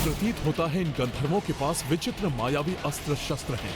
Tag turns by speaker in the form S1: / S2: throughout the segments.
S1: प्रतीत होता है इन गंधर्वों के पास विचित्र मायावी अस्त्र शस्त्र हैं।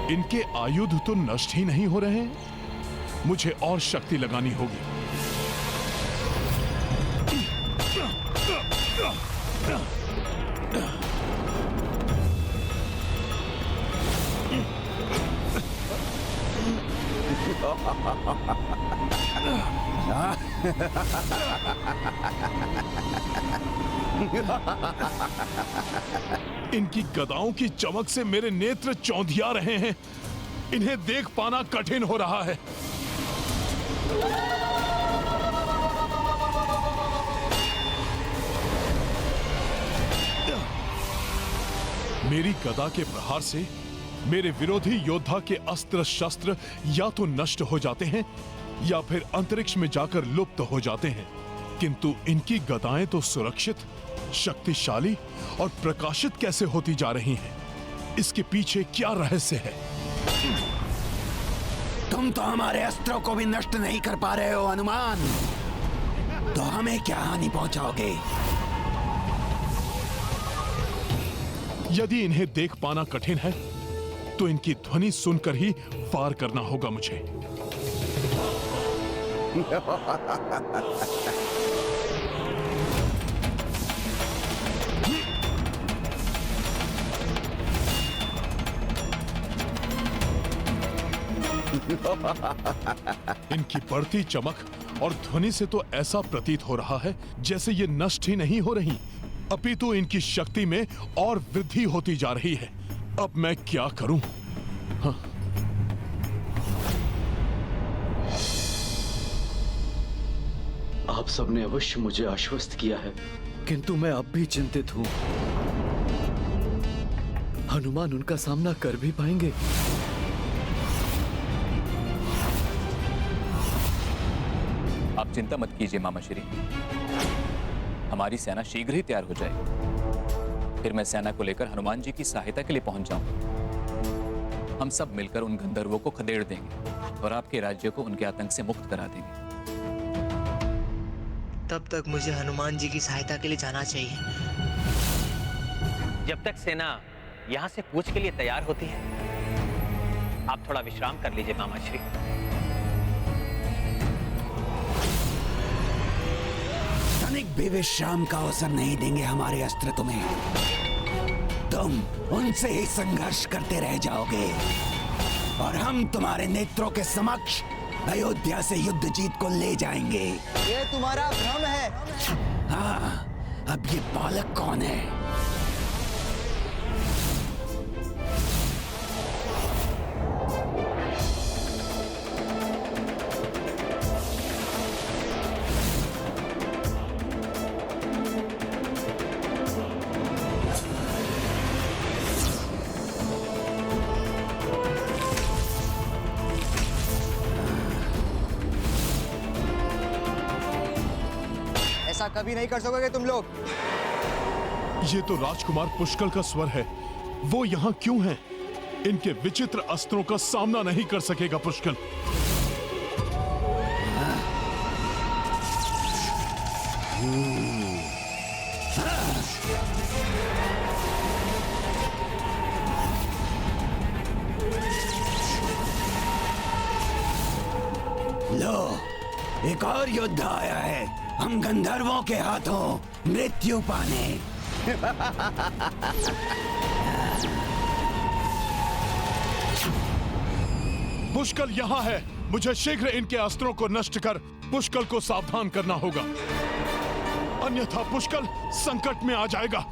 S1: इनके आयुध तो नष्ट ही नहीं हो रहे हैं। मुझे और शक्ति लगानी होगी। इनकी गदाओं की चमक से मेरे नेत्र चौंधिया रहे हैं। इन्हें देख पाना कठिन हो रहा है। मेरी गदा के प्रहार से मेरे विरोधी योद्धा के अस्त्र शस्त्र या तो नष्ट हो जाते हैं या फिर अंतरिक्ष में जाकर लुप्त हो जाते हैं, किंतु इनकी गदाएं तो सुरक्षित, शक्तिशाली और प्रकाशित कैसे होती जा रही हैं? इसके पीछे क्या रहस्य है?
S2: तुम तो हमारे अस्त्रों को भी नष्ट नहीं कर पा रहे हो हनुमान, तो हमें क्या हानि पहुंचाओगे?
S1: यदि इन्हें देख पाना कठिन है तो इनकी ध्वनि सुनकर ही वार करना होगा मुझे। इनकी बढ़ती चमक और ध्वनि से तो ऐसा प्रतीत हो रहा है जैसे ये नष्ट ही नहीं हो रही, अपितु इनकी शक्ति में और वृद्धि होती जा रही है। अब मैं क्या करूं? हाँ।
S3: आप सबने अवश्य मुझे आश्वस्त किया है, किंतु मैं अब भी चिंतित हूं। हनुमान उनका सामना कर भी पाएंगे?
S4: आप चिंता मत कीजिए मामा श्री, हमारी सेना शीघ्र ही तैयार हो जाएगी। फिर मैं सेना को लेकर हनुमान जी की सहायता के लिए पहुंच जाऊंगा। हम सब मिलकर उन गंधर्वों को खदेड़ देंगे और आपके राज्य को उनके आतंक से मुक्त करा देंगे।
S5: तब तक मुझे हनुमान जी की सहायता के लिए जाना चाहिए।
S6: जब तक सेना यहाँ से कूच के लिए तैयार होती है, आप थोड़ा विश्राम कर लीजिए मामा श्री।
S2: तनिक भी विश्राम का अवसर नहीं देंगे हमारे अस्त्र तुम्हें। तुम उनसे ही संघर्ष करते रह जाओगे और हम तुम्हारे नेत्रों के समक्ष अयोध्या से युद्ध जीत को ले जाएंगे।
S7: ये तुम्हारा भ्रम है।
S2: हाँ, अब ये बालक कौन है?
S7: ऐसा कभी नहीं कर सकोगे तुम लोग।
S1: ये तो राजकुमार पुष्कल का स्वर है। वो यहाँ क्यों हैं? इनके विचित्र अस्त्रों का सामना नहीं कर सकेगा पुष्कल।
S2: लो, एक और योद्धा आया है हम गंधर्वों के हाथों मृत्यु पाने।
S1: पुष्कल यहाँ है। मुझे शीघ्र इनके अस्त्रों को नष्ट कर पुष्कल को सावधान करना होगा, अन्यथा पुष्कल संकट में आ जाएगा।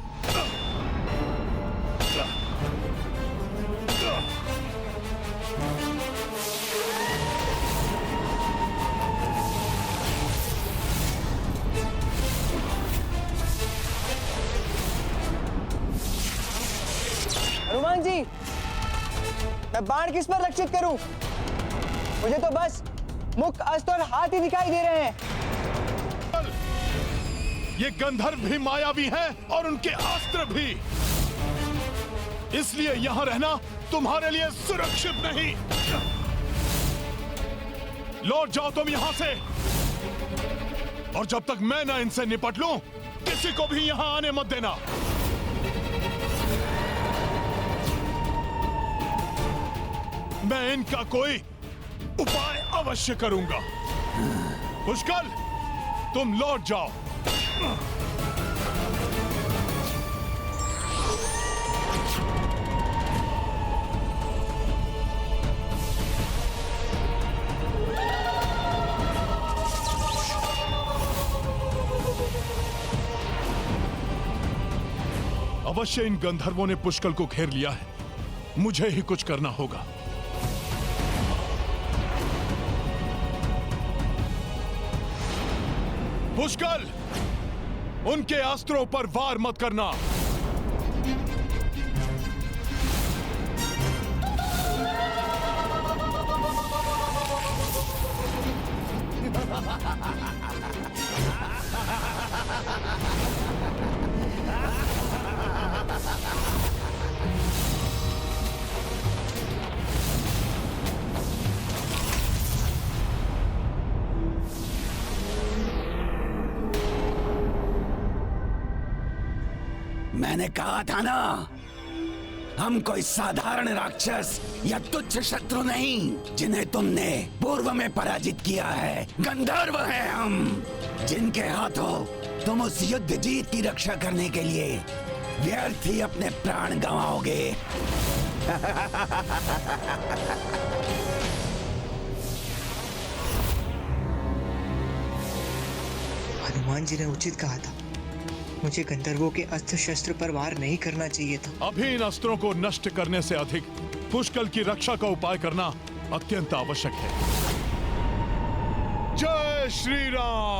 S7: हनुमान जी, मैं बाण किस पर लक्षित करूं? मुझे तो बस मुख, अस्त्र और हाथ ही दिखाई दे रहे हैं।
S1: ये गंधर्व भी मायावी हैं और उनके अस्त्र भी, इसलिए यहां रहना तुम्हारे लिए सुरक्षित नहीं। लौट जाओ तुम यहां से, और जब तक मैं ना इनसे निपट लूं, किसी को भी यहां आने मत देना। मैं इनका कोई उपाय अवश्य करूंगा। पुष्कल, तुम लौट जाओ। अवश्य इन गंधर्वों ने पुष्कल को घेर लिया है, मुझे ही कुछ करना होगा। पुष्कल, उनके अस्त्रों पर वार मत करना।
S2: मैंने कहा था ना, हम कोई साधारण राक्षस या तुच्छ शत्रु नहीं जिन्हें तुमने पूर्व में पराजित किया है। गंधर्व हैं हम, जिनके हाथों तुम उस युद्ध जीत की रक्षा करने के लिए व्यर्थ ही अपने प्राण गंवाओगे।
S5: हनुमान जी ने उचित कहा था, मुझे गंधर्वों के अस्त्र शस्त्र पर वार नहीं करना चाहिए था।
S1: अभी इन अस्त्रों को नष्ट करने से अधिक पुष्कल की रक्षा का उपाय करना अत्यंत आवश्यक है। जय श्री राम।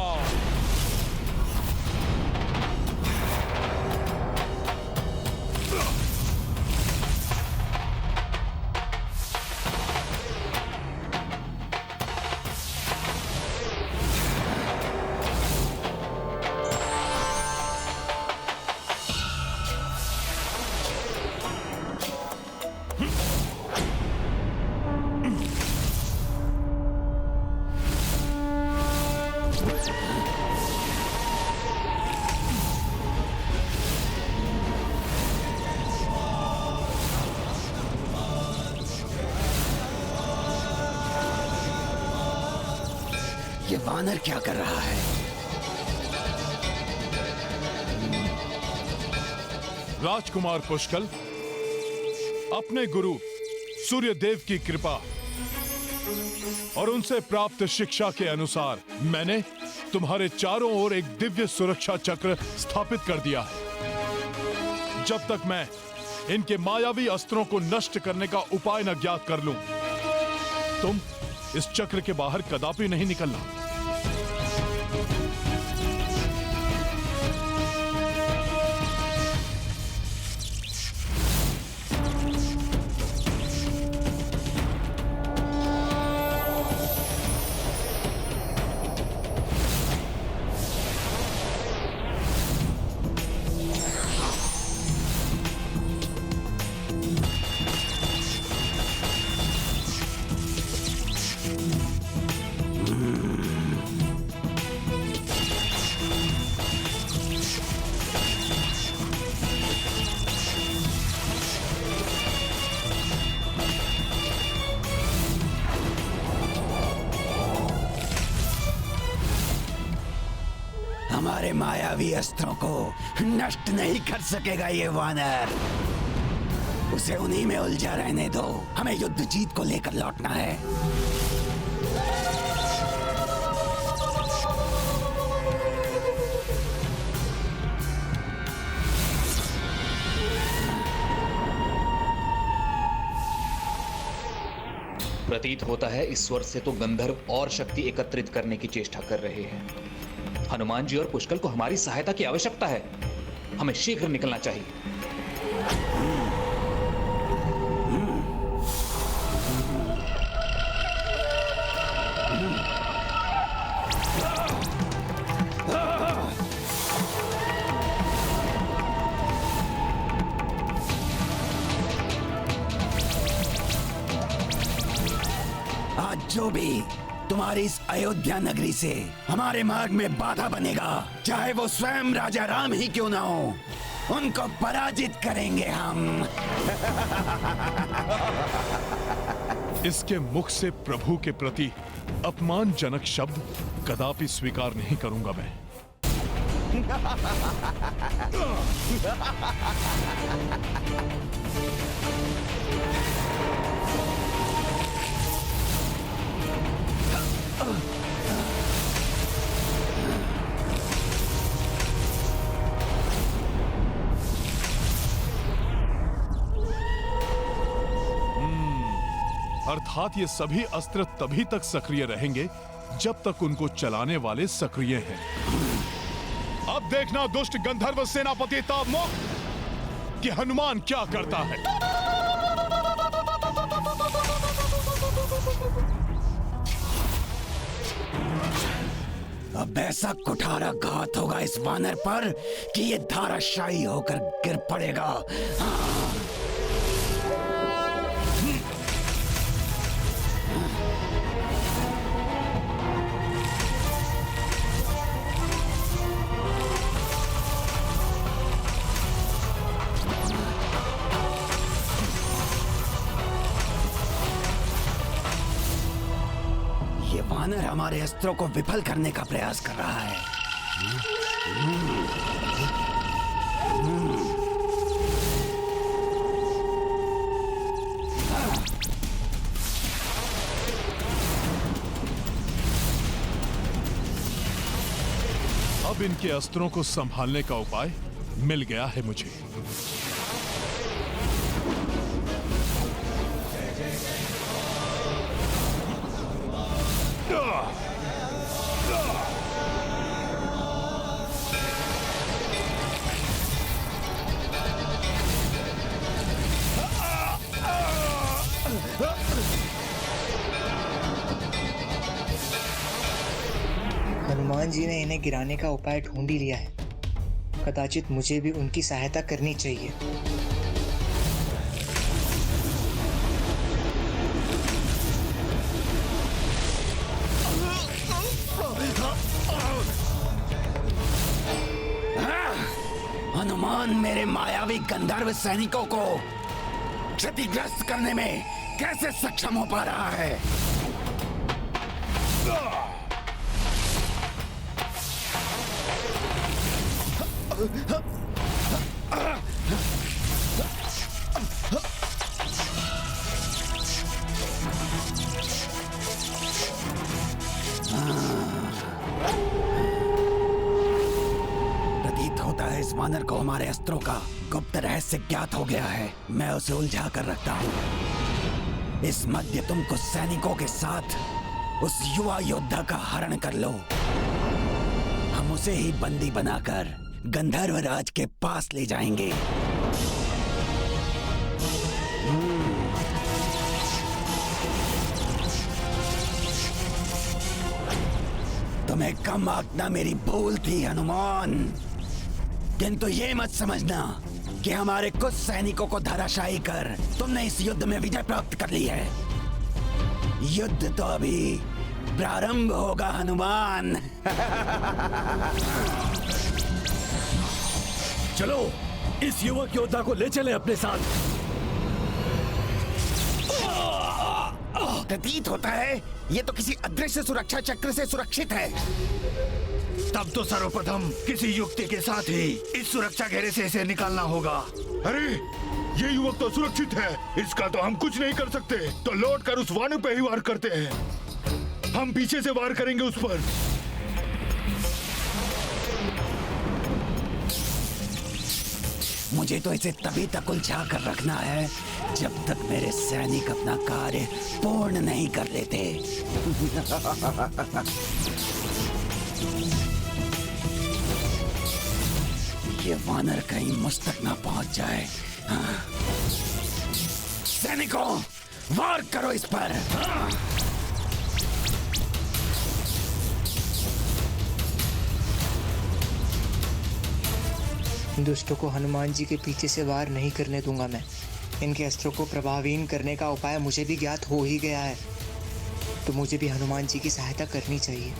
S2: ये वानर क्या कर रहा है?
S1: राजकुमार पुष्कल, अपने गुरु सूर्यदेव की कृपा और उनसे प्राप्त शिक्षा के अनुसार मैंने तुम्हारे चारों ओर एक दिव्य सुरक्षा चक्र स्थापित कर दिया है। जब तक मैं इनके मायावी अस्त्रों को नष्ट करने का उपाय न ज्ञात कर लूं, तुम इस चक्र के बाहर कदापि नहीं निकलना।
S2: हमारे मायावी अस्त्रों को नष्ट नहीं कर सकेगा ये वानर। उसे उन्हीं में उलझा रहने दो, हमें युद्ध जीत को लेकर लौटना है।
S4: प्रतीत होता है इस स्वर से तो गंधर्व और शक्ति एकत्रित करने की चेष्टा कर रहे हैं। हनुमान जी और पुष्कल को हमारी सहायता की आवश्यकता है। हमें शीघ्र निकलना चाहिए।
S2: जो भी तुम्हारी इस अयोध्या नगरी से हमारे मार्ग में बाधा बनेगा, चाहे वो स्वयं राजा राम ही क्यों ना हो, उनको पराजित करेंगे हम।
S1: इसके मुख से प्रभु के प्रति अपमानजनक शब्द कदापि स्वीकार नहीं करूंगा मैं। अर्थात ये सभी अस्त्र तभी तक सक्रिय रहेंगे जब तक उनको चलाने वाले सक्रिय हैं। अब देखना दुष्ट गंधर्व सेनापति तावमुख कि हनुमान क्या करता है।
S2: अब ऐसा कुठारा घात होगा इस वानर पर कि ये धाराशायी होकर गिर पड़ेगा। ये वानर हमारे अस्त्रों को विफल करने का प्रयास कर रहा है।
S1: अब इनके अस्त्रों को संभालने का उपाय मिल गया है मुझे।
S5: हनुमान जी ने इन्हें गिराने का उपाय ढूंढ ही लिया है। कदाचित मुझे भी उनकी सहायता करनी चाहिए।
S2: हनुमान मेरे मायावी गंधर्व सैनिकों को क्षतिग्रस्त करने में कैसे सक्षम हो पा रहा है? प्रतीत होता है इस वानर को हमारे अस्त्रों का गुप्त रहस्य ज्ञात हो गया है। मैं उसे उलझा कर रखता हूँ। इस मध्य तुमको सैनिकों के साथ उस युवा योद्धा का हरण कर लो। हम उसे ही बंदी बनाकर गंधर्व राज के पास ले जाएंगे। तुम्हें कम आंकना मेरी भूल थी हनुमान, किंतु ये मत समझना कि हमारे कुछ सैनिकों को धराशायी कर तुमने इस युद्ध में विजय प्राप्त कर ली है। युद्ध तो अभी प्रारंभ होगा हनुमान।
S3: चलो इस युवक योद्धा को ले चलें अपने साथ।
S2: प्रतीत होता है ये तो किसी अदृश्य सुरक्षा चक्र से सुरक्षित है।
S8: तब तो सर्वप्रथम किसी युक्ति के साथ ही इस सुरक्षा घेरे से इसे निकालना होगा।
S9: अरे ये युवक तो सुरक्षित है, इसका तो हम कुछ नहीं कर सकते। तो लौट कर उस वानर पे ही वार करते हैं। हम पीछे से वार करेंगे उस पर।
S2: मुझे तो इसे तभी तक उलझा कर रखना है जब तक मेरे सैनिक अपना कार्य पूर्ण नहीं कर लेते। ये वानर कहीं मुझ तक ना पहुंच जाए। हाँ। सैनिकों, वार करो इस पर। हाँ।
S5: दुष्टों को हनुमान जी के पीछे से वार नहीं करने दूंगा मैं। इनके अस्त्रों को प्रभावहीन करने का उपाय मुझे भी ज्ञात हो ही गया है। तो मुझे भी हनुमान जी की सहायता करनी चाहिए।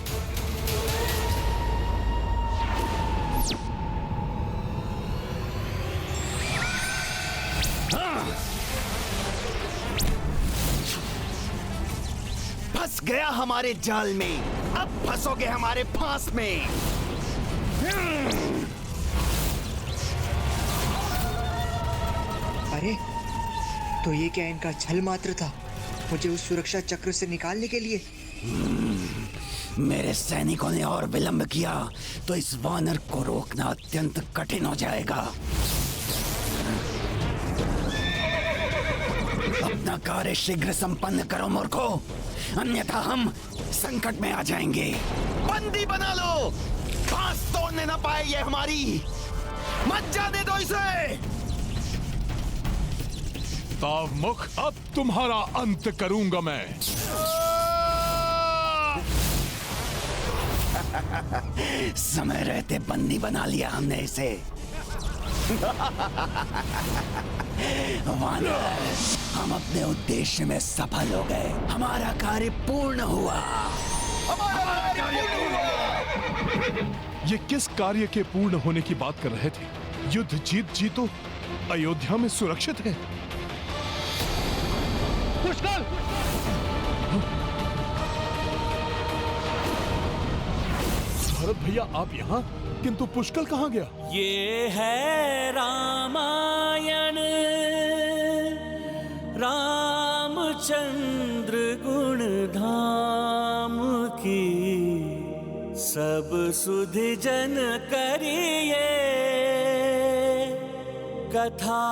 S2: फंस गया हमारे जाल में, अब फंसोगे हमारे फांस में।
S5: अरे, तो ये क्या इनका छल मात्र था, मुझे उस सुरक्षा चक्र से निकालने के लिए?
S2: मेरे सैनिकों ने और विलंब किया तो इस वानर को रोकना अत्यंत कठिन हो जाएगा। अपना कार्य शीघ्र संपन्न करो मूर्खो, अन्यथा हम संकट में आ जाएंगे। बंदी बना लो, फांस तोड़ने ना पाए ये हमारी, मत जाने दो इसे।
S1: तावमुख, अब तुम्हारा अंत करूंगा मैं।
S2: समय रहते बंदी बना लिया हमने इसे। वानर, हम अपने उद्देश्य में सफल हो गए, हमारा कार्य पूर्ण हुआ।
S1: ये किस कार्य के पूर्ण होने की बात कर रहे थे? युद्ध जीत जी तो अयोध्या में सुरक्षित है।
S6: पुष्कर!
S1: भरत भैया, आप यहाँ, किंतु पुष्कर कहाँ गया?
S10: ये है रामायण, रामचंद्र गुण धाम की, सब सुधि जन करिए कथा।